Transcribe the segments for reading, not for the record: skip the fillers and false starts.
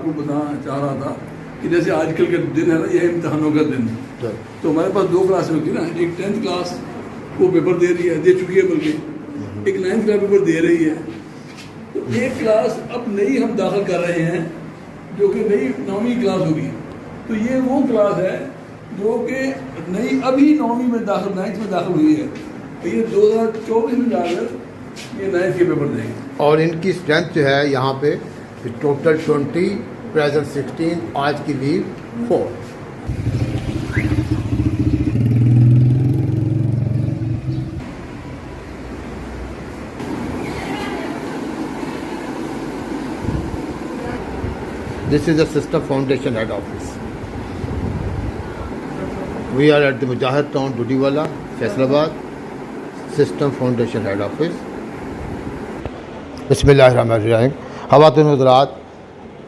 آپ کو بتانا چاہ رہا تھا کہ جیسے آج کل کے دن ہے نا، یہ امتحانوں کا دن، تو ہمارے پاس 2 کلاسیں ہوتی ہیں نا، ایک 10th کلاس وہ پیپر دے رہی ہے، دے چکی ہے، بلکہ ایک 9th کا پیپر دے رہی ہے. تو ایک کلاس اب نئی ہم داخل کر رہے ہیں جو کہ نئی 9ویں کلاس ہوگی. تو یہ وہ کلاس ہے جو کہ نئی ابھی 9ویں میں داخل 9th میں داخل ہوئی ہے. یہ 2024 میں جا کر یہ 9th کے پیپر دیں گے. اور ان کی اسٹرینتھ جو ہے یہاں پہ ٹوٹل 20، پریزنٹ 16، آج کی لیو 4. This is the System Foundation head office. We are at the Mujahid Town, Dudiwala, Faisalabad. System Foundation head office. بسم اللہ الرحمن الرحیم. خواتین و حضرات،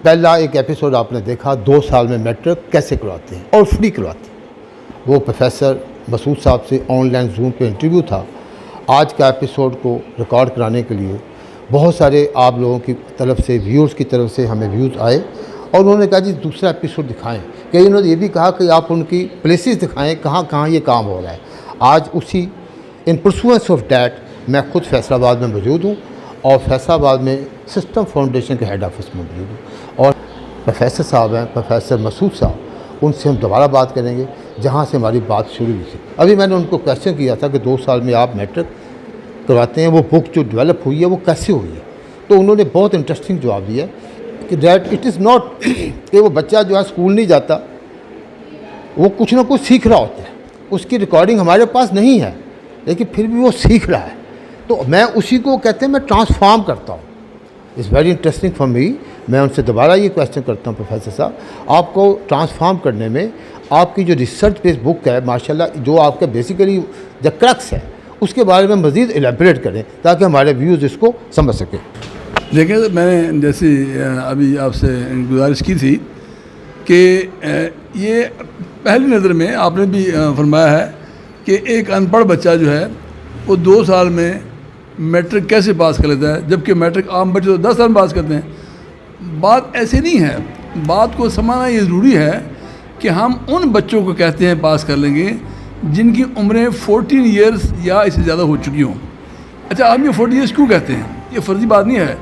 پہلا ایک ایپیسوڈ آپ نے دیکھا 2 سال میں میٹرک کیسے کرواتے ہیں اور فری کرواتے ہیں. وہ پروفیسر مسعود صاحب سے آن لائن زوم پہ انٹرویو تھا. آج کا ایپیسوڈ کو ریکارڈ کرانے کے لیے بہت سارے آپ لوگوں کی طرف سے، ویورز کی طرف سے ہمیں ویوز آئے اور انہوں نے کہا جی دوسرا ایپیسوڈ دکھائیں. کہ انہوں نے یہ بھی کہا کہ آپ ان کی پلیسز دکھائیں، کہاں کہاں یہ کام ہو رہا ہے. آج اسی ان پرسوئنس آف دیٹ میں خود فیصل آباد میں موجود ہوں اور فیصل آباد میں سسٹم فاؤنڈیشن کے ہیڈ آفس میں موجود ہوں. اور پروفیسر صاحب ہیں، پروفیسر مسعود صاحب، ان سے ہم دوبارہ بات کریں گے جہاں سے ہماری بات شروع ہوئی تھی. ابھی میں نے ان کو کویسچن کیا تھا کہ 2 سال میں آپ میٹرک کرواتے ہیں، وہ بک جو ڈیولپ ہوئی ہے وہ کیسے ہوئی ہے. تو انہوں نے بہت انٹرسٹنگ جواب دیا کہ دیٹ اٹ از ناٹ کہ وہ بچہ جو ہے اسکول نہیں جاتا، وہ کچھ نہ کچھ سیکھ رہا ہوتا ہے. اس کی ریکارڈنگ ہمارے پاس نہیں ہے لیکن پھر بھی وہ سیکھ رہا ہے. تو میں اسی کو کہتے ہیں میں ٹرانسفارم کرتا ہوں. It's very interesting for me. میں ان سے دوبارہ یہ کویسچن کرتا ہوں پروفیسر صاحب، آپ کو ٹرانسفارم کرنے میں آپ کی جو ریسرچ بیس بک ہے ماشاءاللہ، جو آپ کا بیسیکلی دا کرکس ہے، اس کے بارے میں مزید ایلیبریٹ کریں تاکہ ہمارے ویوز اس کو سمجھ سکیں. دیکھیں، میں نے جیسے ابھی آپ سے گزارش کی تھی کہ یہ پہلی نظر میں آپ نے بھی فرمایا ہے کہ ایک ان پڑھ بچہ جو ہے وہ 2 سال میں میٹرک کیسے پاس کر لیتا ہے، جبکہ میٹرک عام بچے تو 10 سال میں پاس کرتے ہیں. بات ایسے نہیں ہے. بات کو سمجھنا یہ ضروری ہے کہ ہم ان بچوں کو کہتے ہیں پاس کر لیں گے جن کی عمریں 14 ایئرس یا اس سے زیادہ ہو چکی ہوں. اچھا، آپ یہ 40 ایئرس کیوں کہتے ہیں؟ یہ فرضی بات نہیں ہے.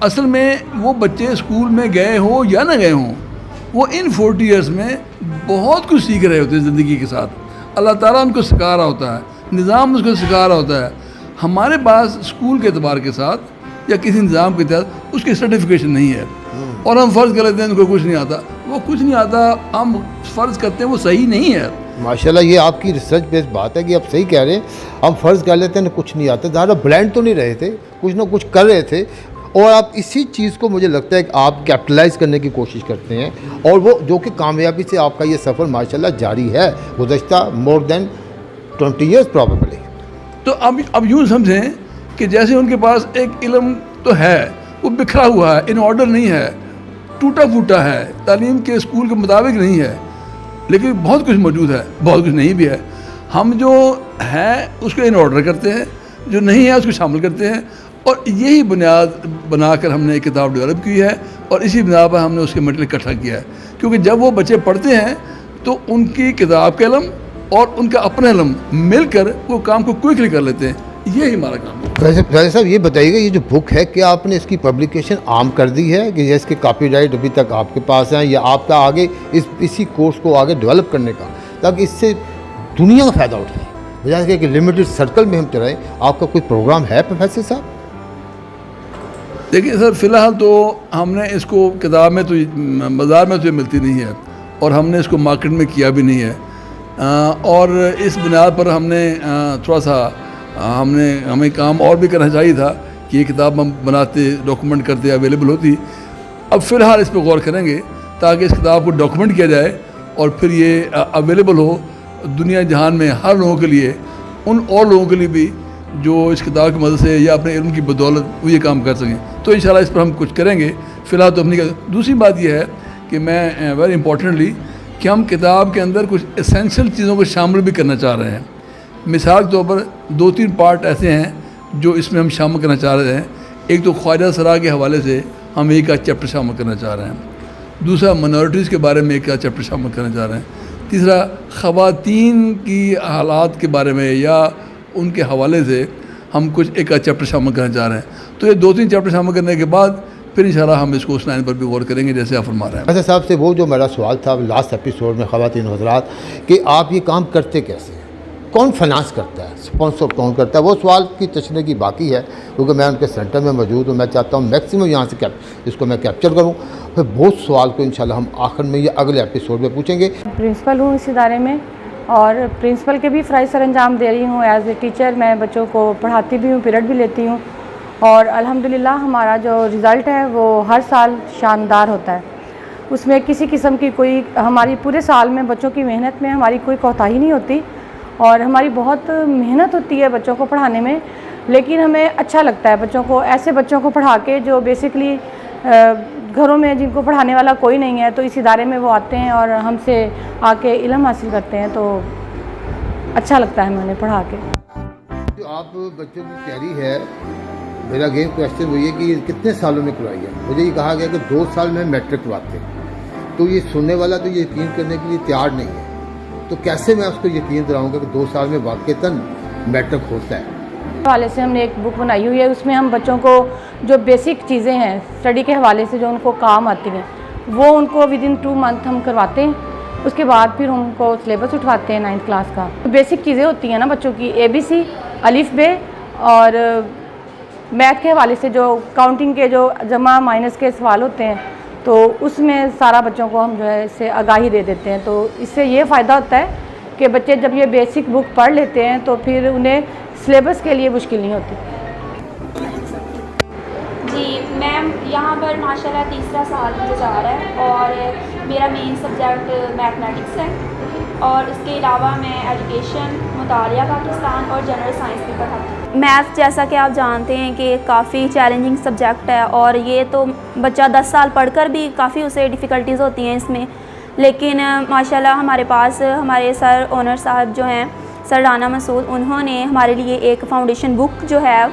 اصل میں وہ بچے اسکول میں گئے ہوں یا نہ گئے ہوں، وہ ان 40 ایئرس میں بہت کچھ سیکھ رہے ہوتے ہیں زندگی کے ساتھ. اللہ تعالیٰ ان کو سکھا رہا ہوتا ہے، نظام اس کو سکھا رہا ہوتا ہے. ہمارے پاس اسکول کے اعتبار کے ساتھ یا کسی نظام کے تحت اس کی سرٹیفکیشن نہیں ہے، اور ہم فرض کر لیتے ہیں ان کو کچھ نہیں آتا. وہ کچھ نہیں آتا ہم فرض کرتے ہیں وہ صحیح نہیں ہے. ماشاءاللہ یہ آپ کی ریسرچ بیس بات ہے کہ آپ صحیح کہہ رہے ہیں. ہم فرض کر لیتے ہیں کچھ نہیں آتا، زیادہ بلائنڈ تو نہیں رہے تھے، کچھ نہ کچھ کر رہے تھے. اور آپ اسی چیز کو مجھے لگتا ہے کہ آپ کیپٹلائز کرنے کی کوشش کرتے ہیں، اور وہ جو کہ کامیابی سے آپ کا یہ سفر ماشاءاللہ جاری ہے گزشتہ مور دین 20 ایئرس پرابیبلی. تو اب یوں سمجھیں کہ جیسے ان کے پاس ایک علم تو ہے، وہ بکھرا ہوا ہے، ان آرڈر نہیں ہے، ٹوٹا پھوٹا ہے، تعلیم کے اسکول کے مطابق نہیں ہے، لیکن بہت کچھ موجود ہے، بہت کچھ نہیں بھی ہے. ہم جو ہے اس کو ان آرڈر کرتے ہیں، جو نہیں ہے اس کو شامل کرتے ہیں، اور یہی بنیاد بنا کر ہم نے ایک کتاب ڈیولپ کی ہے، اور اسی بنا پر ہم نے اس کے مٹیریل اکٹھا کیا ہے. کیونکہ جب وہ بچے پڑھتے ہیں تو ان کی کتاب کا علم اور ان کا اپنا علم مل کر وہ کام کو کوئکلی کر لیتے ہیں. یہی ہمارا کام ہے. فیصل صاحب یہ بتائیے گا، یہ جو بک ہے کیا آپ نے اس کی پبلیکیشن عام کر دی ہے کہ اس کے کاپی رائٹ ابھی تک آپ کے پاس ہیں، یا آپ کا آگے اسی کورس کو آگے ڈیولپ کرنے کا، تاکہ اس سے دنیا کا فائدہ اٹھائے بجائے کہ لمیٹڈ سرکل میں ہم چلائیں؟ آپ کا کوئی پروگرام ہے پروفیسر صاحب؟ دیکھیے سر، فی الحال تو ہم نے اس کو کتاب میں تو بازار میں تو یہ ملتی نہیں ہے، اور ہم نے اس کو مارکیٹ میں کیا بھی نہیں ہے. اور اس بنیاد پر ہم نے تھوڑا سا ہمیں کام اور بھی کرنا چاہیے تھا کہ یہ کتاب ہم بناتے، ڈاکومنٹ کرتے، اویلیبل ہوتی. اب فی الحال اس پہ غور کریں گے تاکہ اس کتاب کو ڈاکومنٹ کیا جائے اور پھر یہ اویلیبل ہو دنیا جہان میں ہر لوگوں کے لیے، ان اور لوگوں کے لیے بھی جو اس کتاب کی مدد سے یا اپنے علم کی بدولت وہ یہ کام کر سکیں. تو انشاءاللہ اس پر ہم کچھ کریں گے. فی الحال تو ہم نہیں کریں. دوسری بات یہ ہے کہ میں ویری امپورٹنٹلی کہ ہم کتاب کے اندر کچھ اسینشیل چیزوں کو شامل بھی کرنا چاہ رہے ہیں. مثال کے طور پر 2-3 پارٹ ایسے ہیں جو اس میں ہم شامل کرنا چاہ رہے ہیں. ایک تو خواجہ سرا کے حوالے سے ہم ایک کا چیپٹر شامل کرنا چاہ رہے ہیں. دوسرا منورٹیز کے بارے میں ایک چیپٹر شامل کرنا چاہ رہے ہیں، تیسرا خواتین کی حالات کے بارے میں یا ان کے حوالے سے ہم کچھ ایک چیپٹر شامل کرنا چاہ رہے ہیں. تو یہ 2-3 چیپٹر شامل کرنے کے بعد پھر انشاءاللہ ہم اس کو اس لائن پر بھی غور کریں گے جیسے آپ فرما رہے ہیں. اچھا صاحب سے وہ جو میرا سوال تھا لاسٹ ایپیسوڈ میں خواتین حضرات کہ آپ یہ کام کرتے کیسے ہیں، کون فنانس کرتا ہے، اسپانسر کون کرتا ہے، وہ سوال کی تشریح باقی ہے کیونکہ میں ان کے سینٹر میں موجود ہوں. میں چاہتا ہوں میکسیمم یہاں سے اس کو میں کیپچر کروں. پھر بہت سوال کو انشاءاللہ ہم آخر میں یا اگلے ایپیسوڈ میں پوچھیں گے. پرنسپل ہوں اس ادارے میں اور پرنسپل کے بھی فرائض سر انجام دے رہی ہوں. ایز اے ٹیچر میں بچوں کو پڑھاتی بھی ہوں، پیریڈ بھی لیتی ہوں اور الحمدللہ ہمارا جو رزلٹ ہے وہ ہر سال شاندار ہوتا ہے. اس میں کسی قسم کی کوئی ہماری پورے سال میں بچوں کی محنت میں ہماری کوئی کوتاہی نہیں ہوتی اور ہماری بہت محنت ہوتی ہے بچوں کو پڑھانے میں، لیکن ہمیں اچھا لگتا ہے بچوں کو، ایسے بچوں کو پڑھا کے جو بیسکلی گھروں میں جن کو پڑھانے والا کوئی نہیں ہے تو اس ادارے میں وہ آتے ہیں اور ہم سے آ کے علم حاصل کرتے ہیں، تو اچھا لگتا ہے ہمیں انہیں پڑھا کے. جو آپ بچوں کی تیاری ہے، میرا اگین کویشچن وہی ہے کہ یہ کتنے سالوں میں کرائی ہے. مجھے یہ کہا گیا کہ 2 سال میں میٹرک کرواتے ہیں، تو یہ سننے والا تو یہ یقین کرنے کے لیے تیار نہیں ہے، تو کیسے میں اس کو یقین دلاؤں گا کہ 2 سال میں واقعتاً میٹرک ہوتا ہے. حوالے سے ہم نے ایک بک بنائی ہوئی ہے، اس میں ہم بچوں کو جو بیسک چیزیں ہیں اسٹڈی کے حوالے سے جو ان کو کام آتی ہیں وہ ان کو ودن 2 منتھ ہم کرواتے ہیں. اس کے بعد پھر ہم کو سلیبس اٹھواتے ہیں 9th کلاس کا. بیسک چیزیں ہوتی ہیں نا بچوں کی، ABC، الف ب اور میتھ کے حوالے سے جو کاؤنٹنگ کے جو جمع مائنس کے سوال ہوتے ہیں تو اس میں سارا بچوں کو ہم جو ہے اس سے آگاہی دے دیتے ہیں. تو اس سے یہ فائدہ ہوتا ہے کہ بچے جب یہ بیسک بک پڑھ لیتے ہیں تو پھر انہیں سلیبس کے لیے مشکل نہیں ہوتی. جی میم یہاں پر ماشاءاللہ تیسرا سال مجھے جا رہا ہے اور میرا مین سبجیکٹ میتھمیٹکس ہے اور اس کے علاوہ میں ایجوکیشن، مطالعہ پاکستان اور جنرل سائنس بھی پڑھاتی ہوں. میتھ جیسا کہ آپ جانتے ہیں کہ کافی چیلنجنگ سبجیکٹ ہے اور یہ تو بچہ 10 سال پڑھ کر بھی کافی اسے ڈیفیکلٹیز ہوتی ہیں اس میں، لیکن ماشاءاللہ ہمارے پاس ہمارے سر اونر صاحب جو ہیں سر رانا مسعود، انہوں نے ہمارے لیے ایک فاؤنڈیشن بک جو ہے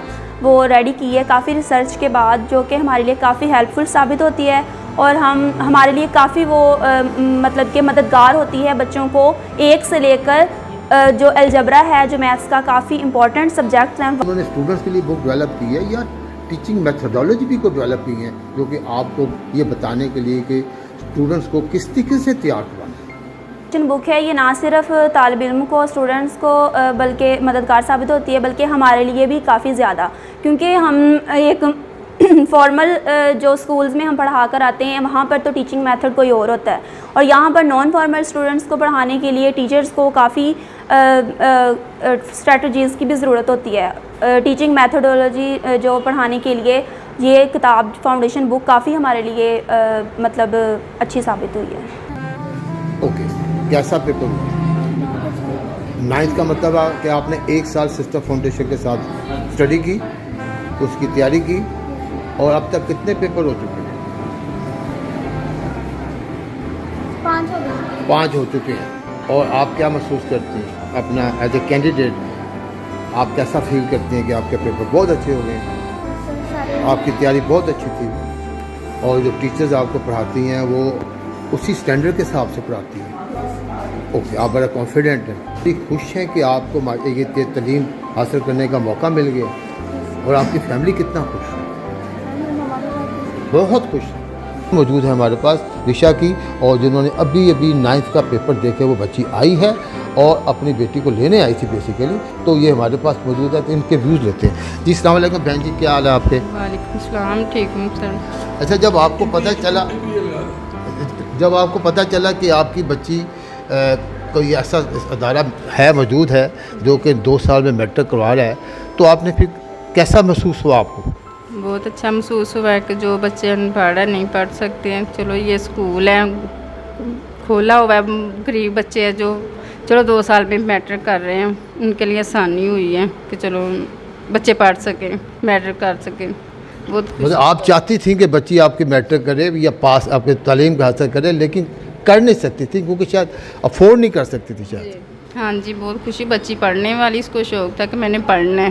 وہ ریڈی کی ہے کافی ریسرچ کے بعد، جو کہ ہمارے لیے کافی ہیلپ فل ثابت ہوتی ہے اور ہمارے لیے کافی وہ مطلب کہ مددگار ہوتی ہے بچوں کو 1 سے لے کر جو الجبرا ہے جو میتھس کا کافی امپورٹنٹ سبجیکٹ ہیں. انہوں نے اسٹوڈنٹس کے لیے بک ڈیولپ کی ہے یا ٹیچنگ میتھڈالوجی بھی کو ڈیولپ کی ہے جو کہ آپ کو یہ بتانے کے لیے کہ اسٹوڈنٹس کو کس طریقے سے تیار کروانا ہے؟ بک ہے یہ نہ صرف طالب علم کو، اسٹوڈنٹس کو بلکہ مددگار ثابت ہوتی ہے، بلکہ ہمارے لیے بھی کافی زیادہ، کیونکہ ہم ایک فارمل جو اسکولز میں ہم پڑھا کر آتے ہیں وہاں پر تو ٹیچنگ میتھڈ کوئی اور ہوتا ہے اور یہاں پر نان فارمل اسٹوڈنٹس کو پڑھانے کے لیے ٹیچرز کو کافی اسٹریٹجیز کی بھی ضرورت ہوتی ہے. ٹیچنگ میتھڈولوجی جو پڑھانے کے لیے یہ کتاب فاؤنڈیشن بک کافی ہمارے لیے مطلب اچھی ثابت ہوئی ہے. اوکے، کیسا پیپر ہوا؟ 9th کا مطلب ہے کہ آپ نے 1 سال سسٹم فاؤنڈیشن کے ساتھ اسٹڈی کی، اس کی تیاری کی اور اب تک کتنے پیپر ہو چکے ہیں؟ 5 ہو چکے ہیں. اور آپ کیا محسوس کرتے ہیں اپنا ایز اے کینڈیڈیٹ؟ آپ کیسا فیل کرتے ہیں کہ آپ کے پیپر بہت اچھے ہو گئے ہیں، آپ کی تیاری بہت اچھی تھی اور جو ٹیچرز آپ کو پڑھاتی ہیں وہ اسی اسٹینڈرڈ کے حساب سے پڑھاتی ہیں؟ اوکے، آپ بڑا کانفیڈنٹ ہیں، بڑی خوش ہیں کہ آپ کو یہ تعلیم حاصل کرنے کا موقع مل گیا اور آپ کی فیملی کتنا خوش ہے؟ بہت خوش ہے. موجود ہے ہمارے پاس رشا کی اور جنہوں نے ابھی 9th کا پیپر دے کے وہ بچی آئی ہے اور اپنی بیٹی کو لینے آئی تھی بیسیکلی، تو یہ ہمارے پاس موجود ہے تو ان کے ویوز لیتے ہیں. جی السلام علیکم بہن جی، کیا حال ہے آپ کے؟ وعلیکم السلام، ٹھیک ہوں سر. اچھا، جب آپ کو پتہ چلا کہ آپ کی بچی کوئی ایسا ادارہ ہے موجود ہے جو کہ 2 سال میں میٹرک کروا رہا ہے، تو آپ نے پھر کیسا محسوس ہوا آپ کو؟ بہت اچھا محسوس ہوا ہے کہ جو بچے ان پڑھ نہیں پڑھ سکتے ہیں، چلو یہ اسکول ہے کھولا ہوا ہے، غریب بچے ہیں جو چلو 2 سال میں میٹرک کر رہے ہیں، ان کے لیے آسانی ہوئی ہے کہ چلو بچے پڑھ سکیں، میٹرک کر سکیں. بہت مطلب آپ چاہتی تھیں کہ بچی آپ کی میٹرک کرے یا پاس آپ کی تعلیم کا حاصل کرے، لیکن کر نہیں سکتی تھی کیونکہ شاید افورڈ نہیں کر سکتی تھی شاید. ہاں جی، بہت خوشی، بچی پڑھنے والی، اس کو شوق تھا کہ میں نے پڑھنا ہے.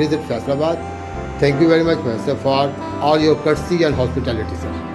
visit Faisalabad. Thank you very much, sir, for all your courtesy and hospitality, sir.